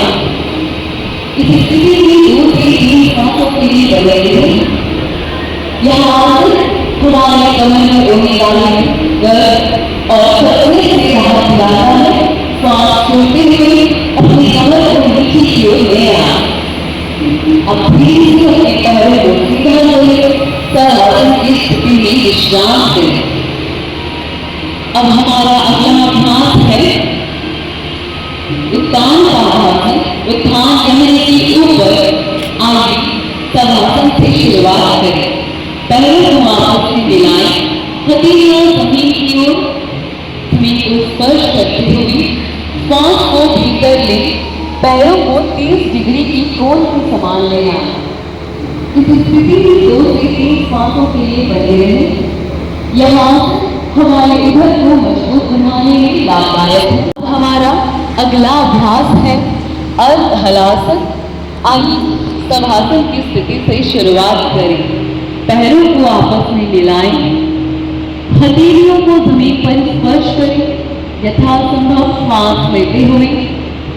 इस स्थिति में 2 से 3 सांसों के लिए बदलेंगे। यहाँ हमारे कमर में होने वाले गर्भ और सपने से राहत दिलाता है। सांस छोड़ते हुए अपनी कमर को नीचे की ओर ले आना। अब धीरे से अपने पैरों को सीधा करें। समासन की स्थिति में विश्राम करें। अब हमारा अगला अभ्यास है उत्थान का अभ्यास है। उत्थान कहने के ऊपर आगे समासन से शुरुआत करें। पैरों को आपस में मिलाएं। हथेलियां जमीन की ओर, जमीन को स्पर्श करते हुए सांस को भीतर लें। पैरों को 30 डिग्री की कोण के समान ले आए। इस स्थिति में 2 से 3 सांसों के लिए बने रहें। यहाँ हमारे उधर को मजबूत बनाने में लाभदायक है। हमारा अगला अभ्यास है अर्ध हलासन। आइए शवासन की स्थिति से शुरुआत करें। पैरों को आपस में मिलाएं, हथेलियों को जमीन पर स्पर्श करें। यथासंभव श्वास लेते हुए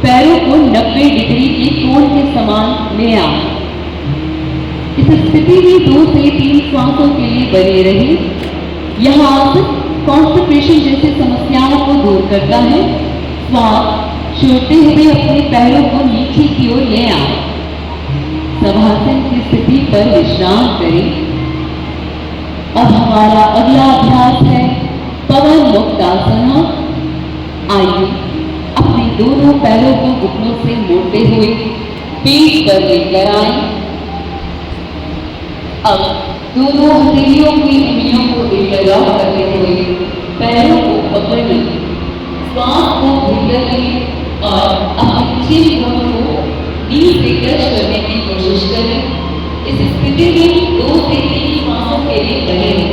पैरों को 90 डिग्री के कोण के समान ले आए। इस स्थिति में 2 से 3 श्वासों के लिए बने रहे। यह आसन कॉन्स्टिपेशन जैसी समस्याओं को दूर करता है। श्वास छोड़ते हुए अपने पैरों को नीचे की ओर ले आए। शवासन की स्थिति पर विश्राम करें। अब हमारा अगला अभ्यास है पवन मुक्तासन। आइए अपने दोनों पैरों को घुटनों से मोड़ते हुए पेट पर लेकर आए। अब दोनों हथेलियों की उंगलियों को इंटरलॉक करते हुए पैरों को पकड़ लें। श्वास को भीतर लें और अपने चिन को नी से टच करने की कोशिश करें। इस स्थिति में 2 से 3 श्वासों के लिए बने रहें।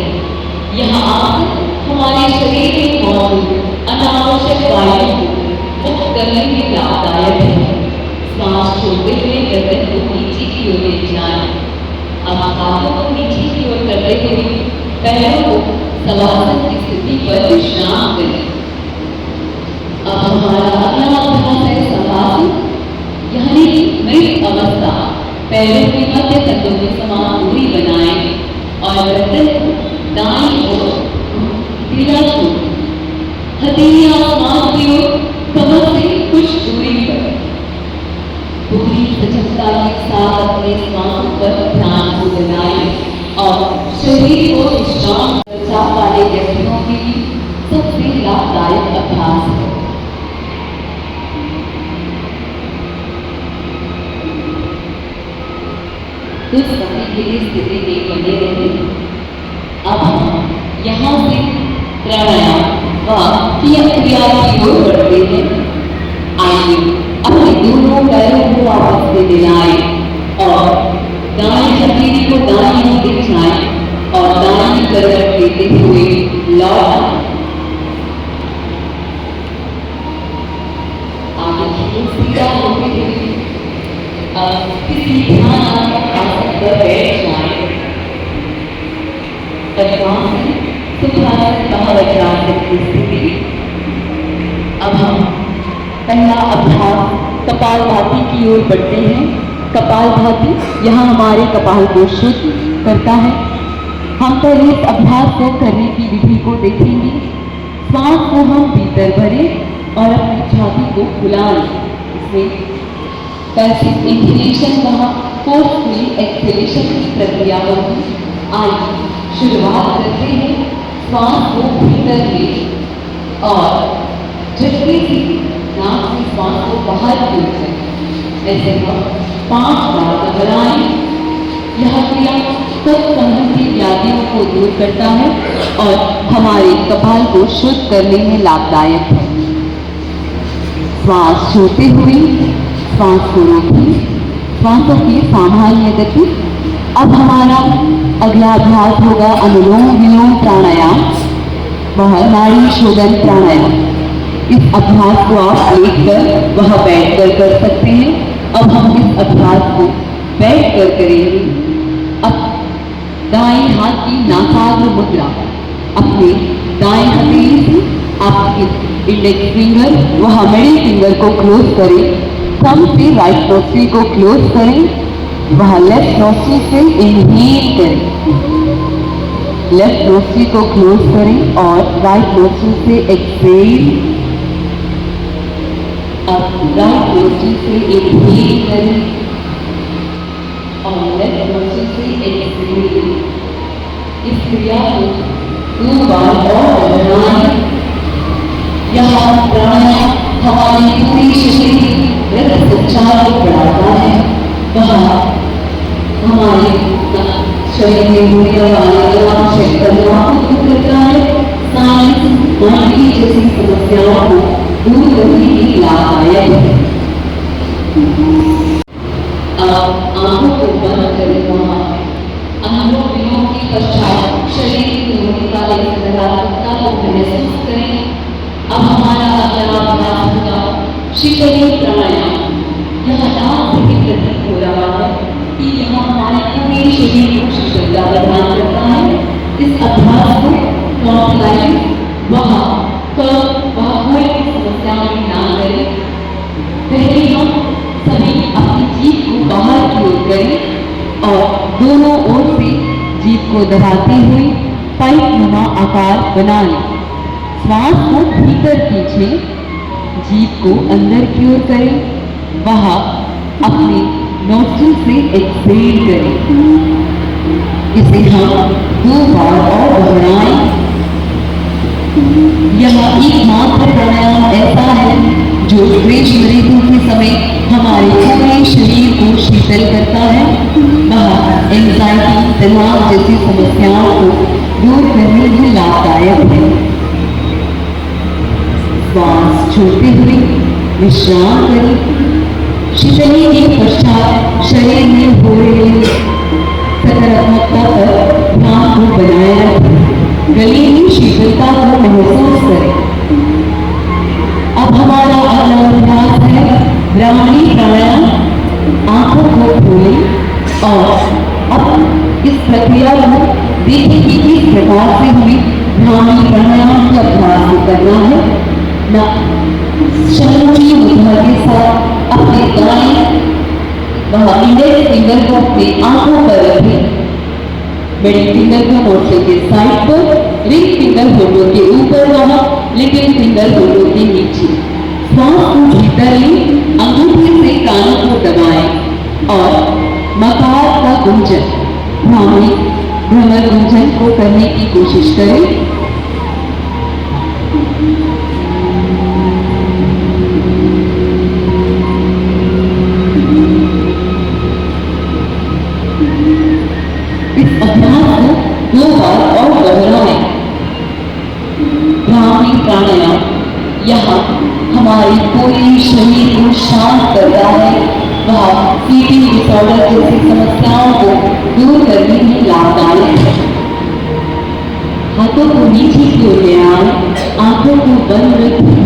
यह आसन हमारे शरीर में मौजूद अनावश्यक वायु को मुक्त करने में लाभदायक है। श्वास छोड़ते हुए गर्दन को नीचे की ओर ले जाएं। अब हाथों को नीचे की ओर करते हुए पैरों को शवासन की स्थिति पर विश्राम करें। अब हमारा अगला अभ्यास है शवासन, यानी मृत अवस्था। पैरों के मध्य तत्वों के समान दूरी बनाएं और गर्दन को दाईं ओर ढीला छोड़ें। हथेलियां आसमान की ओर, कमर से कुछ दूरी पर। पूरी सजगता के साथ अपने श्वासों पर ध्यान को बनाएं और शरीर को विश्राम चाह वाले व्यक्तियों के लिए सबसे लाभदायक अभ्यास है। कुछ समय के लिए स्थिति में बने रहे। अब हम यहाँ से प्राणायाम व क्रिया की ओर बढ़ते हैं। आइए अपने दोनों पैरों को आपस में मिलाएं और दाएं हथेली को दाईं ओर दिखाएं और दाईं तरफ लेते हुए लौट आगे सीधा होते हुए किसी ध्यान आसन पर बैठ जाएं। पद्मासन सुखासन महावज्रासन की स्थिति। अब हम पहला अभ्यास कपालभाति की ओर बढ़ते हैं। कपालभाति यहाँ हमारे कपाल को शुद्ध करता है। हम पहले इस अभ्यास को करने की विधि को देखेंगे। श्वास को हम भीतर भरें और अपनी छाती को फुलाएं। इसमें पैसिव इंहेलेशन व फोर्सफुल एक्सहेलेशन की प्रक्रिया होगी। आइए शुरुआत करते हैं। श्वास को भीतर लें और झटके से नाक से श्वास को बाहर खींचें। ऐसे हम 5 बार दोहराएं। यह क्रिया सब संबंधी व्याधियों को दूर करता है और हमारे कपाल को शुद्ध करने में लाभदायक है। श्वास छोड़ते हुए श्वास को रोकें। श्वासों की सामान्य गति। अब हमारा अगला अभ्यास होगा अनुलोम विलोम प्राणायाम वह नाड़ी शोधन प्राणायाम। इस अभ्यास को आप लेटकर वह बैठकर कर सकते हैं। अब हम इस अभ्यास को बैठकर करेंगे। अब दाएं हाथ की नासाग्र मुद्रा, अपने दाएं हथेली से आपके इंडेक्स फिंगर वह मिडिल फिंगर को क्लोज करें। थंब से राइट नोस्ट्रिल को क्लोज करें। वह लेफ्ट नोस्ट्रिल से इनहेल करें। लेफ्ट नोस्ट्रिल को क्लोज करें और राइट नोस्ट्रिल से एक्सहेल। अब राइट नोस्ट्रिल से इनहेल करें और लेफ्ट नोस्ट्रिल से एक्सहेल। इस क्रिया को 2 बार और दोहराएं। यह प्राणायाम हमारे पूरे शरीर के रक्त संचार को बढ़ाता है। वह हमारे शरीर में होने वाले आवश्यक तनाव को दूर करता है। साइंस माइग्रेन जैसी समस्याओं को दूर करने के लाभदायक है। अब आंखों को बंद करें। अनुलोम विलोम के पश्चात शरीर में होने वाले सकारात्मकता को महसूस करें। अब हमारा अगला अभ्यास होगा शीतली प्राणायाम। यह नाक से प्रतीक हो रहा है। कि यह हमारे पूरे शरीर को शीतलता प्रदान करता है। इस अभ्यास को टॉन्सिलाइटिस वह की समस्याओं में ना करें। पहले हम सभी अपनी जीभ को बाहर की ओर करें और दोनों ओर से जीभ को दबाते हुए पाइप नुमा आकार बना लें। श्वास को भीतर खींचें, जीभ को अंदर की ओर करें, वहां अपने नोस्ट्रिल से एक्सहेल करें। इसे हम 2 बार और दोहराएं। यह एकमात्र प्राणायाम ऐसा है जो ग्रीष्म ऋतु के समय हमारे पूरे शरीर को शीतल करता है। वह एंजाइटी, तनाव जैसी समस्याओं को दूर करने में लाभदायक है। श्वास छोड़ते हुए विश्राम करें। शीतली के पश्चात शरीर में हो रही सकारात्मकता पर ध्यान को बनाए रखें। गले की शीतलता को महसूस करें। अब हमारा अगला अभ्यास है ब्राह्मणी प्राणायाम। आंखों को खोलें और अब इस प्रक्रिया को देखें कि किस प्रकार से हमें ब्राह्मणी प्राणायाम का अभ्यास करना है। ना समूची मुद्रा के साथ अपने दाएं इंडेक्स फिंगर को अपनी आंखों पर रखें। मिडिल फिंगर को नोस्ट्रिल के साइड पर, रिंग फिंगर होठों के ऊपर वहां, लिटिल फिंगर होठों के नीचे। श्वास को भीतर लें, अंगूठे से कानों को दबाएं और मकार का गुंजन, भ्रमर गुंजन को करने की कोशिश करें। इस अभ्यास को 2 बार और दोहराएं। ब्राह्मणी प्राणायाम यहाँ हमारे पूरे शरीर को शांत करता है। वह स्लीपिंग डिसऑर्डर जैसी समस्याओं को दूर करने में लाभदायक है। हाथों को नीचे की ओर ले आए, आंखों को बंद रखें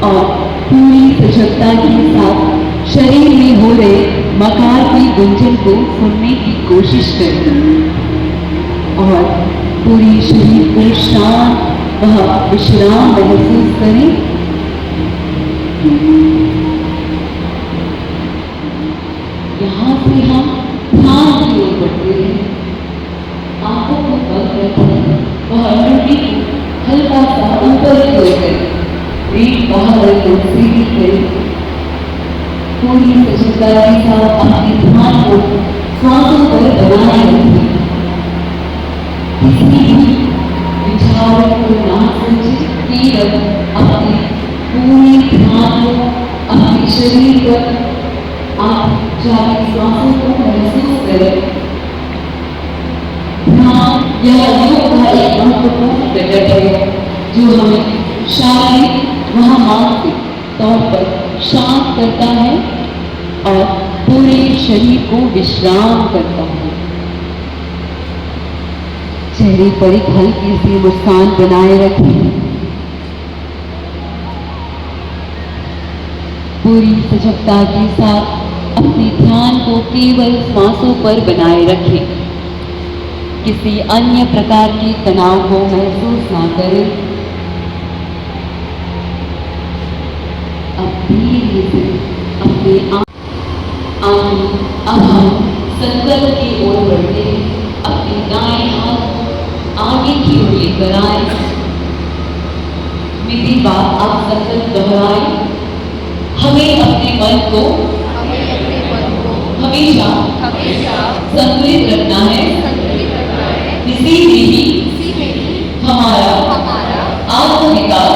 और पूरी सजगता के साथ शरीर में हो रहे मकार की गुंजन को सुनने की कोशिश करें और पूरी शरीर को शांत वह विश्राम महसूस करें। यहाँ से हम ध्यान की ओर बढ़ते हैं। आंखों को बंद रखें, वह अंडरटी को हल्का सा ऊपर की ओर करें, पेट बाहर को सीधी करें। पूरी सजगता के साथ अपने ध्यान को श्वासों पर बनाए रखें। किसी भी विचारों को ना सोचें, केवल अपने पूरे ध्यान को अपने शरीर पर आप जाके श्वासों को महसूस करें। ध्यान यह योग का एक महत्वपूर्ण घटक है जो हमें शारीरिक व मानसिक तौर पर शांत करता है और पूरे शरीर को विश्राम करता है। चेहरे पर एक हल्की सी मुस्कान बनाए रखें। पूरी सजगता के साथ अपने ध्यान को केवल सांसों पर बनाए रखें। किसी अन्य प्रकार के तनाव को महसूस ना करें। अब धीरे से अपने अब हम संकल्प की ओर बढ़ते हैं। अपने दाएं हाथ आगे की ओर लेकर आए। मेरी बात आप संकल्प दोहराएं। हमें अपने मन को हमेशा संतुलित रखना है। इसी में ही हमारा आत्मविकास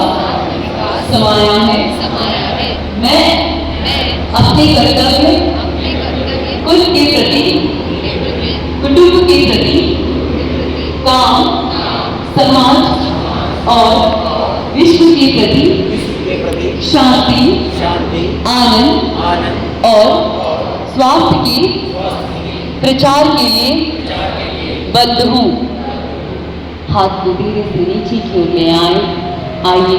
समाया है। मैं अपने कर्तव्य कुल के प्रति, कुटुंब के प्रति, काम, समाज और विश्व के प्रति शांति, आनंद और स्वास्थ्य के प्रचार के लिए बद्ध हूँ। हाथ को धीरे से नीचे की ओर ले आए। आइए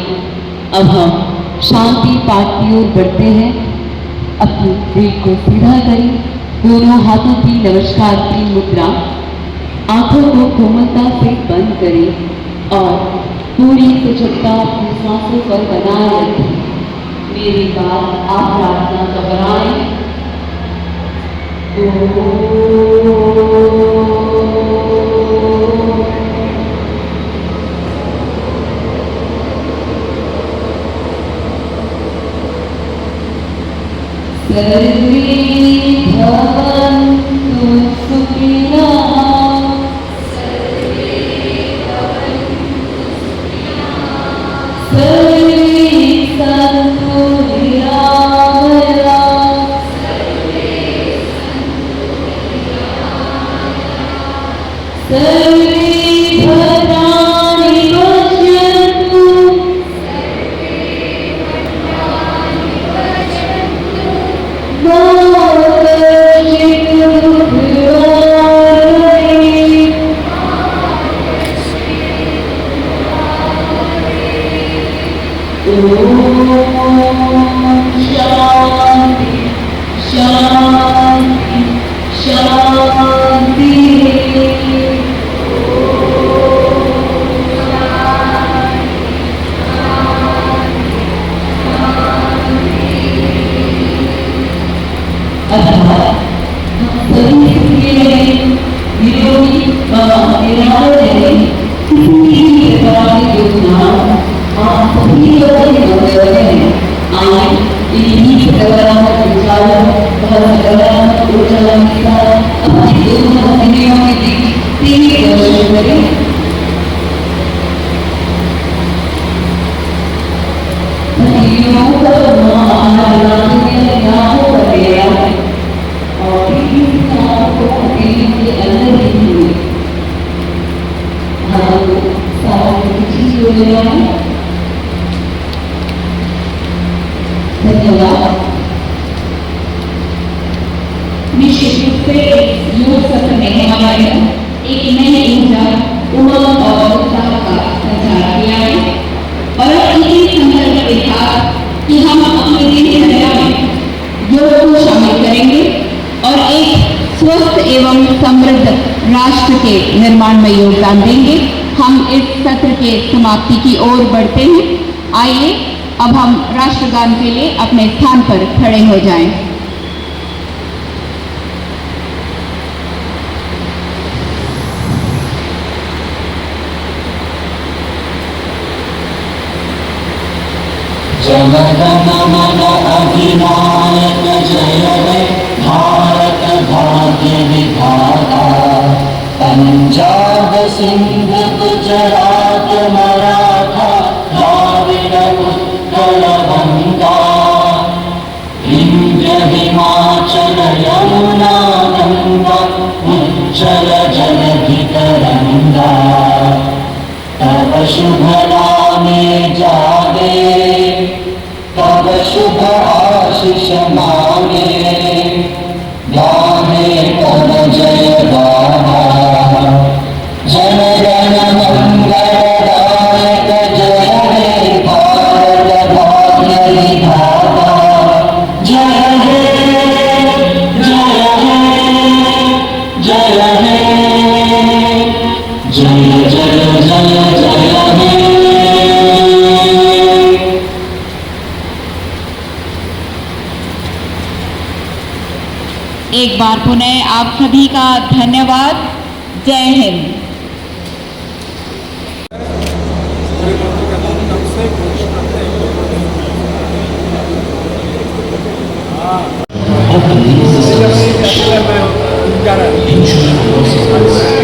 अब हम शांति पाठ की ओर बढ़ते हैं। अपनी दिल को सीधा करें, दोनों हाथों की नमस्कार की मुद्रा, आंखों को कोमलता से बंद करें और पूरी सजगता अपनी सांसों पर बनाए रखें। मेरी बात आप प्रार्थना दोहराएं। सर्वे भवन्तु सुखिनः। सर्वे सन्तु निरामयाः। सर्वे भद्राणि पश्यन्तु। मा कश्चित् दुःखभाग्। शांति शांति शांति। अर्थात सभी सुखी रहें, निरोगी व निरामय रहें। किसी भी प्रकार की योजना आप सभी लोगों के मंगल रहें। आइए इन्हीं सकारात्मक विचारों और सकारात्मक ऊर्जा के साथ अपनी दोनों हथेलियों के बीच 3 दर्शन करें। हथेलियों को और तीन सांसों को हथेलियों के अंदर ही हुए। हाथों को साथ खींची हो जाए। धन्यवाद। निश्चित रूप से योग सत्र में हमारे एक नई ऊर्जा, उमंग और उत्साह का संचार किया है और अब इसी संकल्प के साथ कि हम अपने दिनचर्या में योग को शामिल करेंगे और एक स्वस्थ एवं समृद्ध राष्ट्र के निर्माण में योगदान देंगे। हम इस सत्र के समाप्ति की ओर बढ़ते हैं। आइए अब हम राष्ट्रगान के लिए अपने स्थान पर खड़े हो जाएं। जन गण मन अधिनायक जय हे भारत भाग्य विधाता। पंजाब सिंध गुजरात मराठा द्राविड़ उत्कल गंगा। विंध्य हिमाचल यमुना गंगा उज्जल जलधि तरंगा। तब शुभ नामे जागे, तब शुभ आशीष मांगे। गाहे तब जय गाथा, जन गण मंगलदायक जय हे भारत भाग्य विधाता। जय हे जय हे जय हे जय जय जय जय हे। एक बार पुनः आप सभी का धन्यवाद। जय Hind. Open these systems, eventually closes